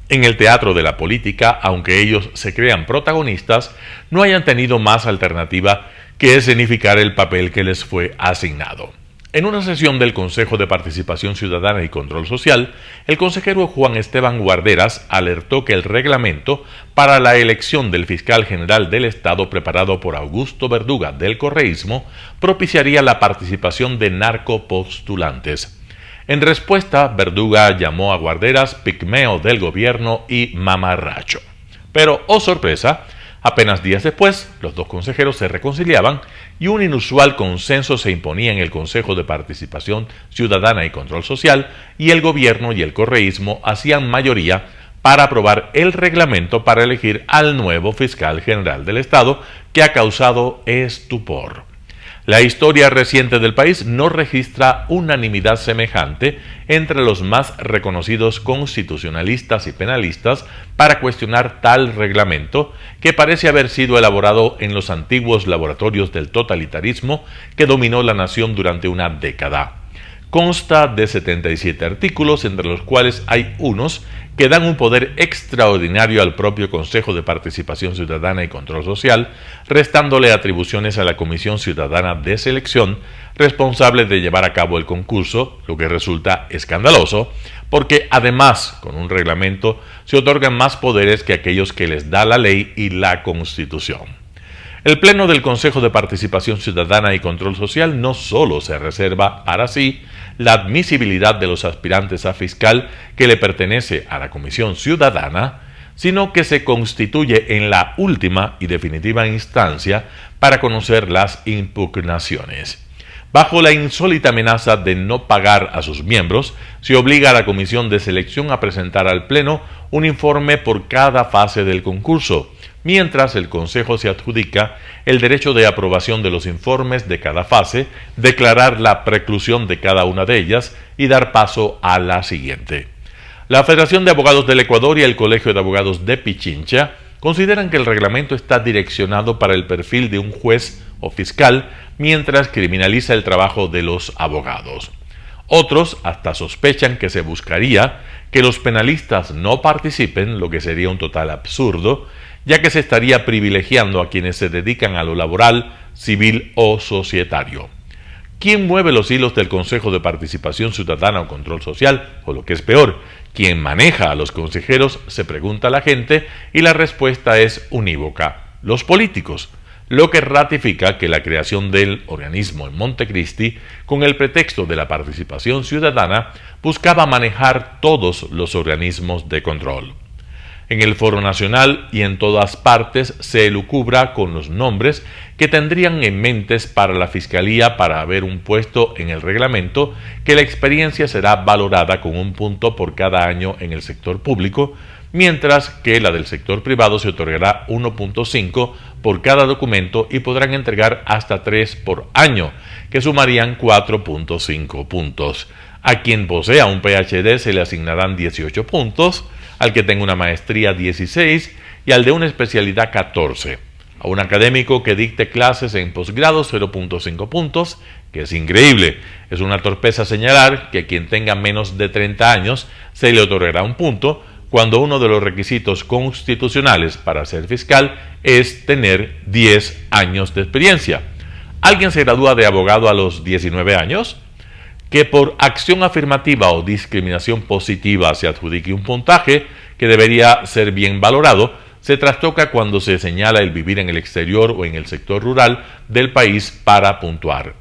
en el teatro de la política, aunque ellos se crean protagonistas, no hayan tenido más alternativa que escenificar el papel que les fue asignado. En una sesión del Consejo de Participación Ciudadana y Control Social, el consejero Juan Esteban Guarderas alertó que el reglamento para la elección del fiscal general del Estado preparado por Augusto Verduga del correísmo propiciaría la participación de narcopostulantes. En respuesta, Verduga llamó a Guarderas pigmeo del gobierno y mamarracho. Pero, oh sorpresa, apenas días después, los 2 consejeros se reconciliaban y un inusual consenso se imponía en el Consejo de Participación Ciudadana y Control Social, y el gobierno y el correísmo hacían mayoría para aprobar el reglamento para elegir al nuevo fiscal general del Estado, que ha causado estupor. La historia reciente del país no registra unanimidad semejante entre los más reconocidos constitucionalistas y penalistas para cuestionar tal reglamento, que parece haber sido elaborado en los antiguos laboratorios del totalitarismo que dominó la nación durante una década. Consta de 77 artículos, entre los cuales hay unos que dan un poder extraordinario al propio Consejo de Participación Ciudadana y Control Social, restándole atribuciones a la Comisión Ciudadana de Selección, responsable de llevar a cabo el concurso, lo que resulta escandaloso, porque además, con un reglamento, se otorgan más poderes que aquellos que les da la ley y la Constitución. El Pleno del Consejo de Participación Ciudadana y Control Social no solo se reserva para sí la admisibilidad de los aspirantes a fiscal que le pertenece a la Comisión Ciudadana, sino que se constituye en la última y definitiva instancia para conocer las impugnaciones. Bajo la insólita amenaza de no pagar a sus miembros, se obliga a la Comisión de Selección a presentar al Pleno un informe por cada fase del concurso, mientras el Consejo se adjudica el derecho de aprobación de los informes de cada fase, declarar la preclusión de cada una de ellas y dar paso a la siguiente. La Federación de Abogados del Ecuador y el Colegio de Abogados de Pichincha consideran que el reglamento está direccionado para el perfil de un juez o fiscal, mientras criminaliza el trabajo de los abogados. Otros hasta sospechan que se buscaría que los penalistas no participen, lo que sería un total absurdo, ya que se estaría privilegiando a quienes se dedican a lo laboral, civil o societario. ¿Quién mueve los hilos del Consejo de Participación Ciudadana o Control Social? O lo que es peor, ¿quién maneja a los consejeros?, se pregunta la gente, y la respuesta es unívoca: los políticos, lo que ratifica que la creación del organismo en Montecristi, con el pretexto de la participación ciudadana, buscaba manejar todos los organismos de control. En el Foro Nacional y en todas partes se elucubra con los nombres que tendrían en mentes para la Fiscalía para haber un puesto en el reglamento, que la experiencia será valorada con 1 punto por cada año en el sector público, mientras que la del sector privado se otorgará 1.5 por cada documento y podrán entregar hasta 3 por año, que sumarían 4.5 puntos. A quien posea un PhD se le asignarán 18 puntos, al que tenga una maestría 16 y al de una especialidad 14. A un académico que dicte clases en posgrado 0.5 puntos, que es increíble. Es una torpeza señalar que a quien tenga menos de 30 años se le otorgará un punto, cuando uno de los requisitos constitucionales para ser fiscal es tener 10 años de experiencia. ¿Alguien se gradúa de abogado a los 19 años? Que por acción afirmativa o discriminación positiva se adjudique un puntaje que debería ser bien valorado, se trastoca cuando se señala el vivir en el exterior o en el sector rural del país para puntuar.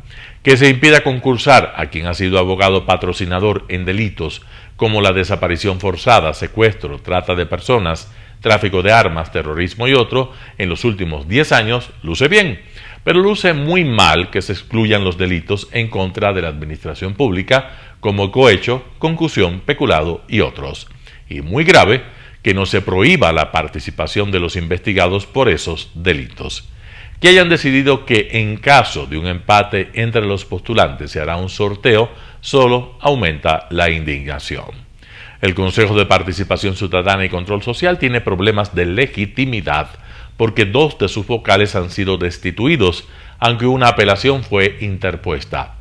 Que se impida concursar a quien ha sido abogado patrocinador en delitos como la desaparición forzada, secuestro, trata de personas, tráfico de armas, terrorismo y otro, en los últimos 10 años, luce bien, pero luce muy mal que se excluyan los delitos en contra de la administración pública como cohecho, concusión, peculado y otros. Y muy grave que no se prohíba la participación de los investigados por esos delitos. Que hayan decidido que en caso de un empate entre los postulantes se hará un sorteo, solo aumenta la indignación. El Consejo de Participación Ciudadana y Control Social tiene problemas de legitimidad porque 2 de sus vocales han sido destituidos, aunque una apelación fue interpuesta.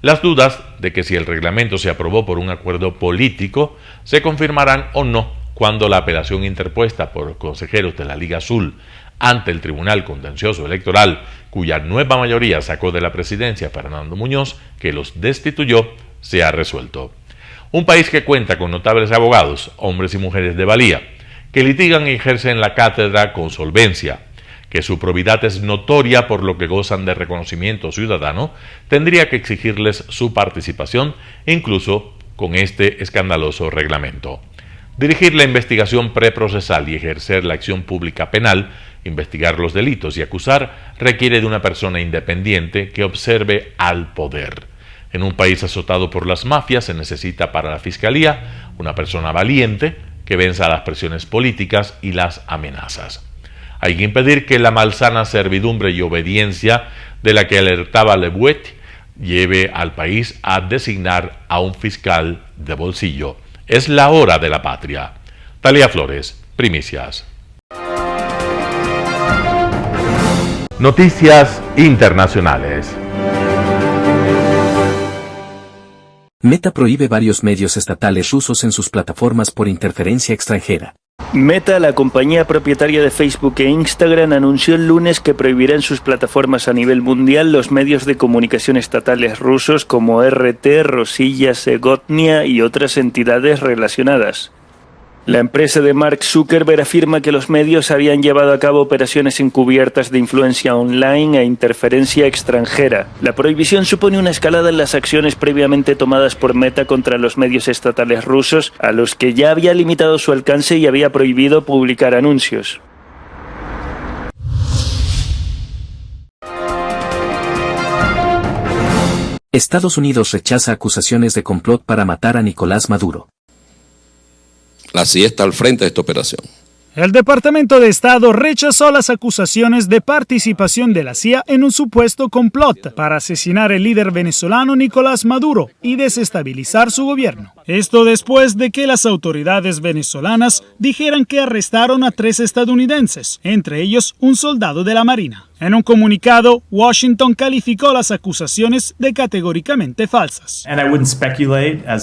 Las dudas de que si el reglamento se aprobó por un acuerdo político se confirmarán o no cuando la apelación interpuesta por consejeros de la Liga Azul ante el Tribunal Contencioso Electoral, cuya nueva mayoría sacó de la presidencia Fernando Muñoz, que los destituyó, se ha resuelto. Un país que cuenta con notables abogados, hombres y mujeres de valía, que litigan y ejercen la cátedra con solvencia, que su probidad es notoria por lo que gozan de reconocimiento ciudadano, tendría que exigirles su participación, incluso con este escandaloso reglamento. Dirigir la investigación preprocesal y ejercer la acción pública penal, investigar los delitos y acusar, requiere de una persona independiente que observe al poder. En un país azotado por las mafias se necesita para la fiscalía una persona valiente que venza las presiones políticas y las amenazas. Hay que impedir que la malsana servidumbre y obediencia de la que alertaba Lebuet lleve al país a designar a un fiscal de bolsillo. Es la hora de la patria. Talia Flores, Primicias. Noticias internacionales. Meta prohíbe varios medios estatales rusos en sus plataformas por interferencia extranjera. Meta, la compañía propietaria de Facebook e Instagram, anunció el lunes que prohibirá en sus plataformas a nivel mundial los medios de comunicación estatales rusos como RT, Rosilla, Segotnia y otras entidades relacionadas. La empresa de Mark Zuckerberg afirma que los medios habían llevado a cabo operaciones encubiertas de influencia online e interferencia extranjera. La prohibición supone una escalada en las acciones previamente tomadas por Meta contra los medios estatales rusos, a los que ya había limitado su alcance y había prohibido publicar anuncios. Estados Unidos rechaza acusaciones de complot para matar a Nicolás Maduro. La CIA está al frente de esta operación. El Departamento de Estado rechazó las acusaciones de participación de la CIA en un supuesto complot para asesinar al líder venezolano Nicolás Maduro y desestabilizar su gobierno. Esto después de que las autoridades venezolanas dijeran que arrestaron a 3 estadounidenses, entre ellos un soldado de la Marina. En un comunicado, Washington calificó las acusaciones de categóricamente falsas.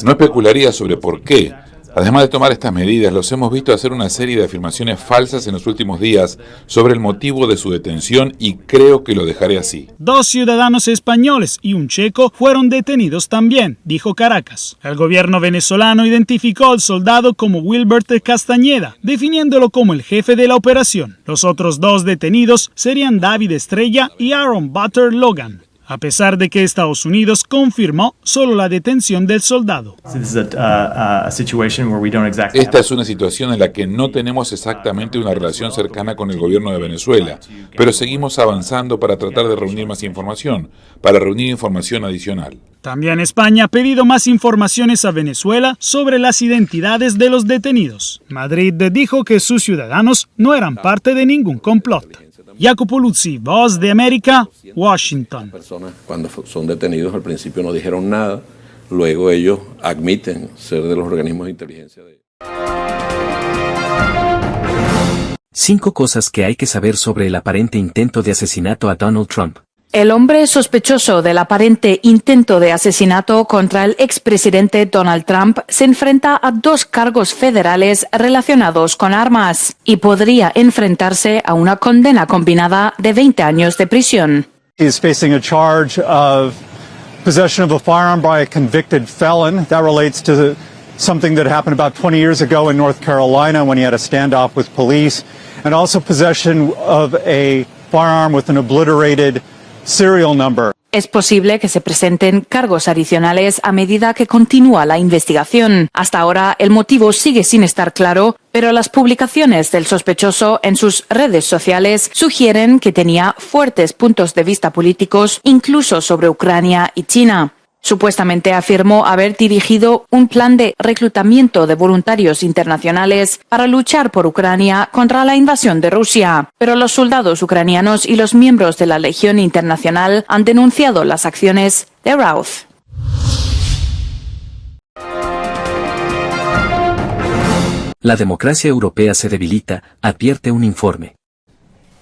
No especularía sobre por qué. Además de tomar estas medidas, los hemos visto hacer una serie de afirmaciones falsas en los últimos días sobre el motivo de su detención y creo que lo dejaré así. 2 ciudadanos españoles y un checo fueron detenidos también, dijo Caracas. El gobierno venezolano identificó al soldado como Wilbert Castañeda, definiéndolo como el jefe de la operación. Los otros 2 detenidos serían David Estrella y Aaron Butter Logan. a pesar de que Estados Unidos confirmó solo la detención del soldado. Esta es una situación en la que no tenemos exactamente una relación cercana con el gobierno de Venezuela, pero seguimos avanzando para tratar de reunir más información, para reunir información adicional. También España ha pedido más informaciones a Venezuela sobre las identidades de los detenidos. Madrid dijo que sus ciudadanos no eran parte de ningún complot. Jacopo Luzzi, Voz de América, Washington. Personas cuando son detenidos al principio no dijeron nada, luego ellos admiten ser de los organismos de inteligencia. 5 cosas que hay que saber sobre el aparente intento de asesinato a Donald Trump. El hombre sospechoso del aparente intento de asesinato contra el expresidente Donald Trump se enfrenta a 2 cargos federales relacionados con armas y podría enfrentarse a una condena combinada de 20 años de prisión. He is facing a charge of possession of a firearm by a convicted felon. That relates to something that happened about 20 years ago in North Carolina when he had a standoff with police, and also possession of a firearm with an obliterated serial number. Es posible que se presenten cargos adicionales a medida que continúa la investigación. Hasta ahora el motivo sigue sin estar claro, pero las publicaciones del sospechoso en sus redes sociales sugieren que tenía fuertes puntos de vista políticos, incluso sobre Ucrania y China. Supuestamente afirmó haber dirigido un plan de reclutamiento de voluntarios internacionales para luchar por Ucrania contra la invasión de Rusia. Pero los soldados ucranianos y los miembros de la Legión Internacional han denunciado las acciones de Routh. La democracia europea se debilita, advierte un informe.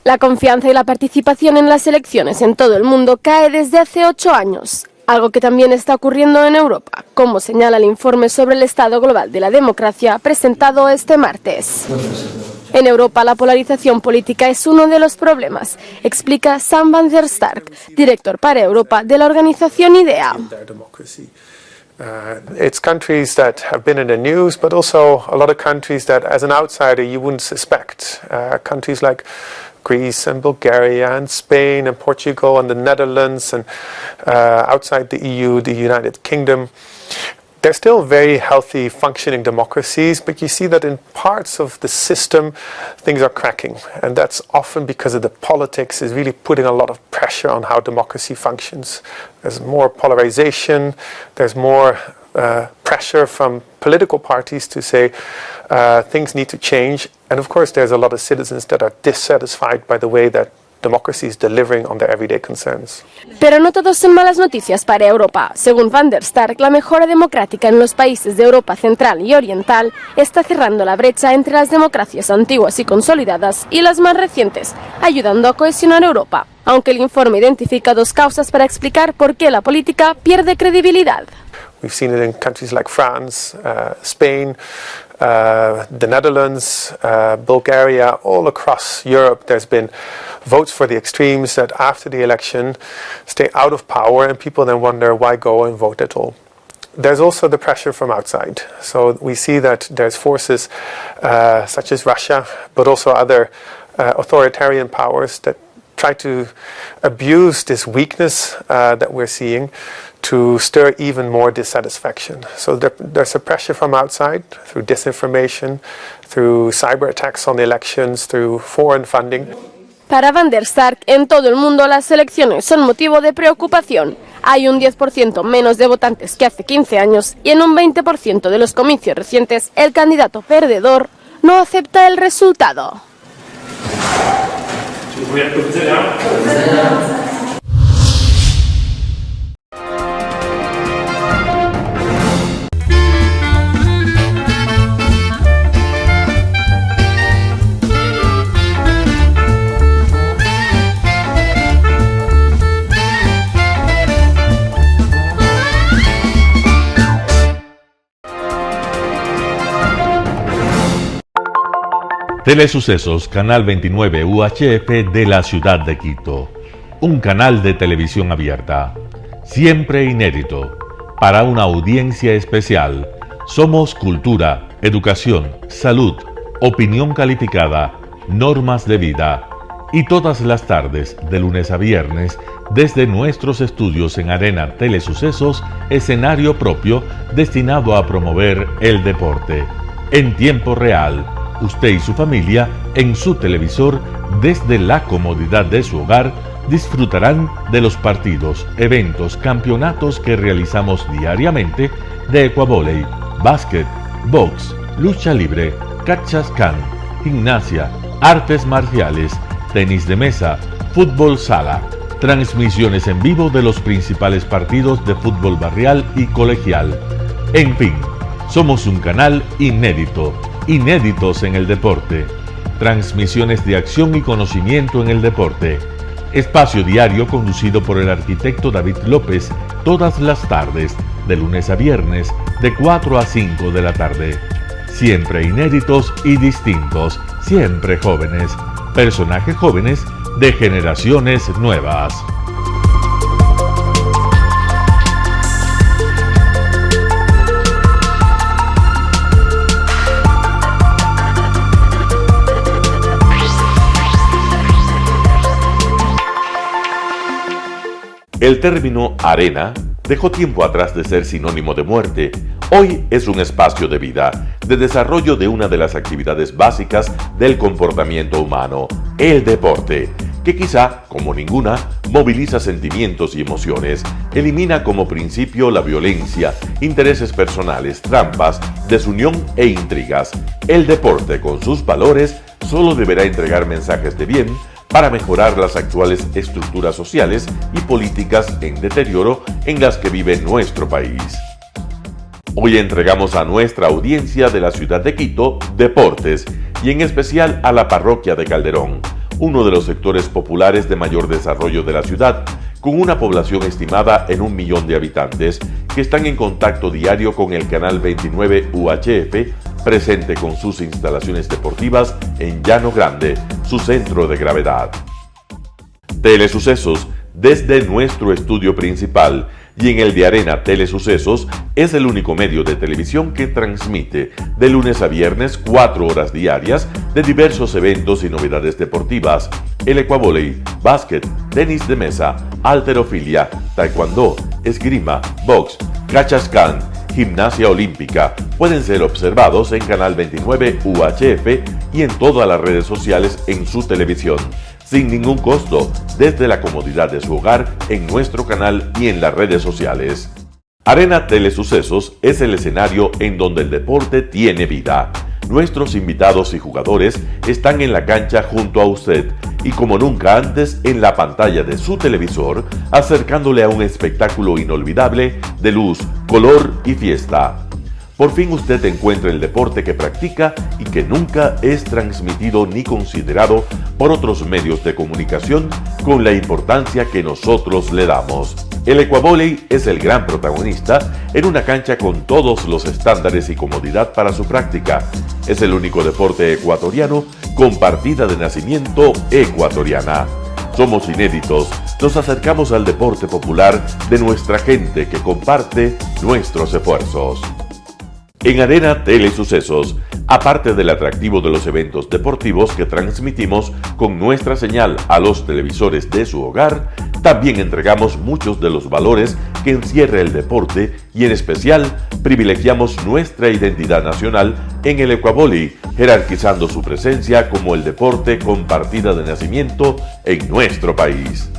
La confianza y la participación en las elecciones en todo el mundo cae desde hace 8 años. Algo que también está ocurriendo en Europa, como señala el informe sobre el estado global de la democracia presentado este martes. En Europa la polarización política es uno de los problemas, explica Sam van der Stark, director para Europa de la organización IDEA. It's countries that have been in the news, but also a lot of countries that as an outsider you wouldn't suspect. Countries like Greece and Bulgaria and Spain and Portugal and the Netherlands and outside the EU, the United Kingdom. They're still very healthy, functioning democracies, but you see that in parts of the system things are cracking. And that's often because of the politics is really putting a lot of pressure on how democracy functions. There's more polarization, there's more pressure from political parties to say things need to change. And of course there's a lot of citizens that are dissatisfied by the way that democracy is delivering on their everyday concerns. Pero no todo son malas noticias para Europa. Según van der Stark, la mejora democrática en los países de Europa Central y Oriental está cerrando la brecha entre las democracias antiguas y consolidadas y las más recientes, ayudando a cohesionar Europa. Aunque el informe identifica 2 causas para explicar por qué la política pierde credibilidad. We've seen it in countries like France, Spain, the Netherlands, Bulgaria, all across Europe. There's been votes for the extremes that after the election stay out of power and people then wonder why go and vote at all. There's also the pressure from outside. So we see that there's forces such as Russia, but also other authoritarian powers that try to abuse this weakness that we're seeing to stir even more dissatisfaction. So there's a pressure from outside through disinformation, through cyber attacks on the elections, through foreign funding. Para van der Stark, en todo el mundo las elecciones son motivo de preocupación. Hay un 10% menos de votantes que hace 15 años y en un 20% de los comicios recientes el candidato perdedor no acepta el resultado. Telesucesos, Canal 29 UHF de la ciudad de Quito. Un canal de televisión abierta, siempre inédito, para una audiencia especial. Somos cultura, educación, salud, opinión calificada, normas de vida, Y todas las tardes, de lunes a viernes, desde nuestros estudios en Arena Telesucesos, escenario propio destinado a promover el deporte. En tiempo real, usted y su familia, en su televisor, desde la comodidad de su hogar, disfrutarán de los partidos, eventos, campeonatos que realizamos diariamente de ecuavóley, básquet, box, lucha libre, cachascán, gimnasia, artes marciales, tenis de mesa, fútbol sala, transmisiones en vivo de los principales partidos de fútbol barrial y colegial. En fin, somos un canal inédito, inéditos en el deporte. Transmisiones de acción y conocimiento en el deporte. Espacio diario conducido por el arquitecto David López todas las tardes, de lunes a viernes, de 4 a 5 de la tarde. Siempre inéditos y distintos, siempre jóvenes. Personajes jóvenes de generaciones nuevas. El término arena dejó tiempo atrás de ser sinónimo de muerte. Hoy es un espacio de vida, de desarrollo de una de las actividades básicas del comportamiento humano, el deporte, que quizá, como ninguna, moviliza sentimientos y emociones, elimina como principio la violencia, intereses personales, trampas, desunión e intrigas. El deporte, con sus valores, solo deberá entregar mensajes de bien para mejorar las actuales estructuras sociales y políticas en deterioro en las que vive nuestro país. Hoy entregamos a nuestra audiencia de la ciudad de Quito deportes y en especial a la parroquia de Calderón, uno de los sectores populares de mayor desarrollo de la ciudad, con una población estimada en 1 millón de habitantes que están en contacto diario con el canal 29 UHF, presente con sus instalaciones deportivas en Llano Grande, su centro de gravedad. Telesucesos, desde nuestro estudio principal y en el de Arena Telesucesos, es el único medio de televisión que transmite de lunes a viernes 4 horas diarias de diversos eventos y novedades deportivas: el ecuavóley, básquet, tenis de mesa, halterofilia, taekwondo, esgrima, box, cachascán, gimnasia olímpica. Pueden ser observados en Canal 29 UHF y en todas las redes sociales en su televisión, sin ningún costo, desde la comodidad de su hogar, en nuestro canal y en las redes sociales. Arena Telesucesos es el escenario en donde el deporte tiene vida. Nuestros invitados y jugadores están en la cancha junto a usted y como nunca antes en la pantalla de su televisor, acercándole a un espectáculo inolvidable de luz, color y fiesta. Por fin usted encuentra el deporte que practica y que nunca es transmitido ni considerado por otros medios de comunicación con la importancia que nosotros le damos. El ecuavóley es el gran protagonista en una cancha con todos los estándares y comodidad para su práctica. Es el único deporte ecuatoriano con partida de nacimiento ecuatoriana. Somos inéditos, nos acercamos al deporte popular de nuestra gente que comparte nuestros esfuerzos. En Arena Telesucesos, aparte del atractivo de los eventos deportivos que transmitimos con nuestra señal a los televisores de su hogar, también entregamos muchos de los valores que encierra el deporte y en especial privilegiamos nuestra identidad nacional en el ecuavóley, jerarquizando su presencia como el deporte con partida de nacimiento en nuestro país.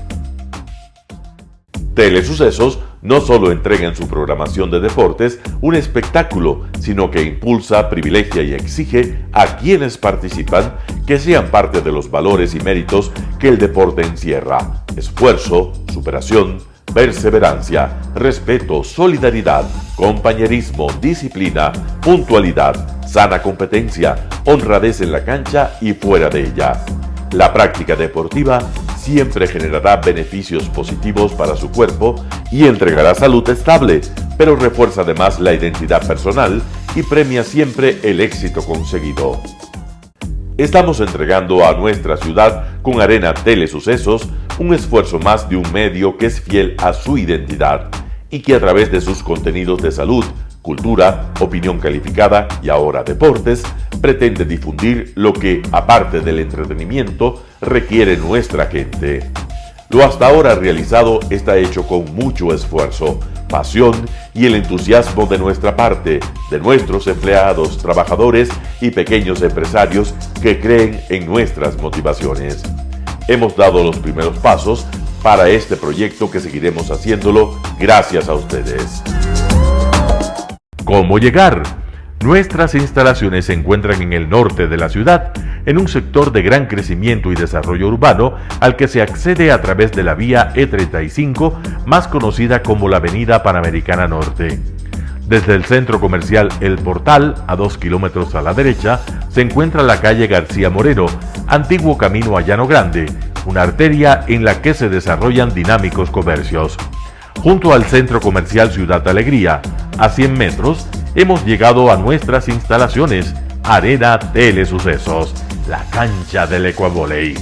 Telesucesos no solo entrega en su programación de deportes un espectáculo, sino que impulsa, privilegia y exige a quienes participan que sean parte de los valores y méritos que el deporte encierra: esfuerzo, superación, perseverancia, respeto, solidaridad, compañerismo, disciplina, puntualidad, sana competencia, honradez en la cancha y fuera de ella. La práctica deportiva siempre generará beneficios positivos para su cuerpo y entregará salud estable, pero refuerza además la identidad personal y premia siempre el éxito conseguido. Estamos entregando a nuestra ciudad con Arena Telesucesos un esfuerzo más de un medio que es fiel a su identidad y que a través de sus contenidos de salud, cultura, opinión calificada y ahora deportes, pretende difundir lo que, aparte del entretenimiento, requiere nuestra gente. Lo hasta ahora realizado está hecho con mucho esfuerzo, pasión y el entusiasmo de nuestra parte, de nuestros empleados, trabajadores y pequeños empresarios que creen en nuestras motivaciones. Hemos dado los primeros pasos para este proyecto que seguiremos haciéndolo gracias a ustedes. ¿Cómo llegar? Nuestras instalaciones se encuentran en el norte de la ciudad, en un sector de gran crecimiento y desarrollo urbano al que se accede a través de la vía E35, más conocida como la Avenida Panamericana Norte. Desde el centro comercial El Portal, a 2 kilómetros a la derecha, se encuentra la calle García Moreno, antiguo camino a Llano Grande, una arteria en la que se desarrollan dinámicos comercios. Junto al centro comercial Ciudad Alegría, a 100 metros, hemos llegado a nuestras instalaciones, Arena Telesucesos, la cancha del Ecuavoley.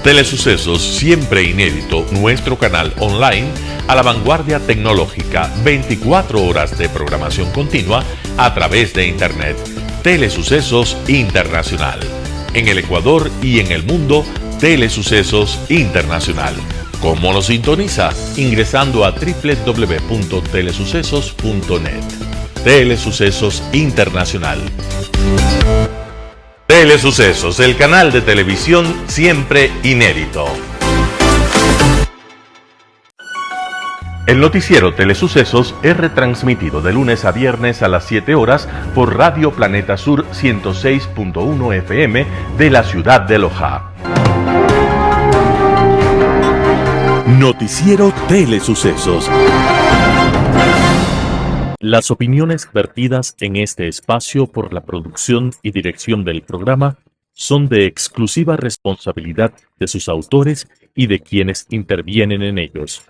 Telesucesos, siempre inédito, nuestro canal online a la vanguardia tecnológica, 24 horas de programación continua a través de Internet. Telesucesos Internacional. En el Ecuador y en el mundo, Telesucesos Internacional. ¿Cómo lo sintoniza? Ingresando a www.telesucesos.net. Telesucesos Internacional. Telesucesos, el canal de televisión siempre inédito. El noticiero Telesucesos es retransmitido de lunes a viernes a las 7 horas por Radio Planeta Sur 106.1 FM de la ciudad de Loja. Noticiero Telesucesos. Las opiniones vertidas en este espacio por la producción y dirección del programa son de exclusiva responsabilidad de sus autores y de quienes intervienen en ellos.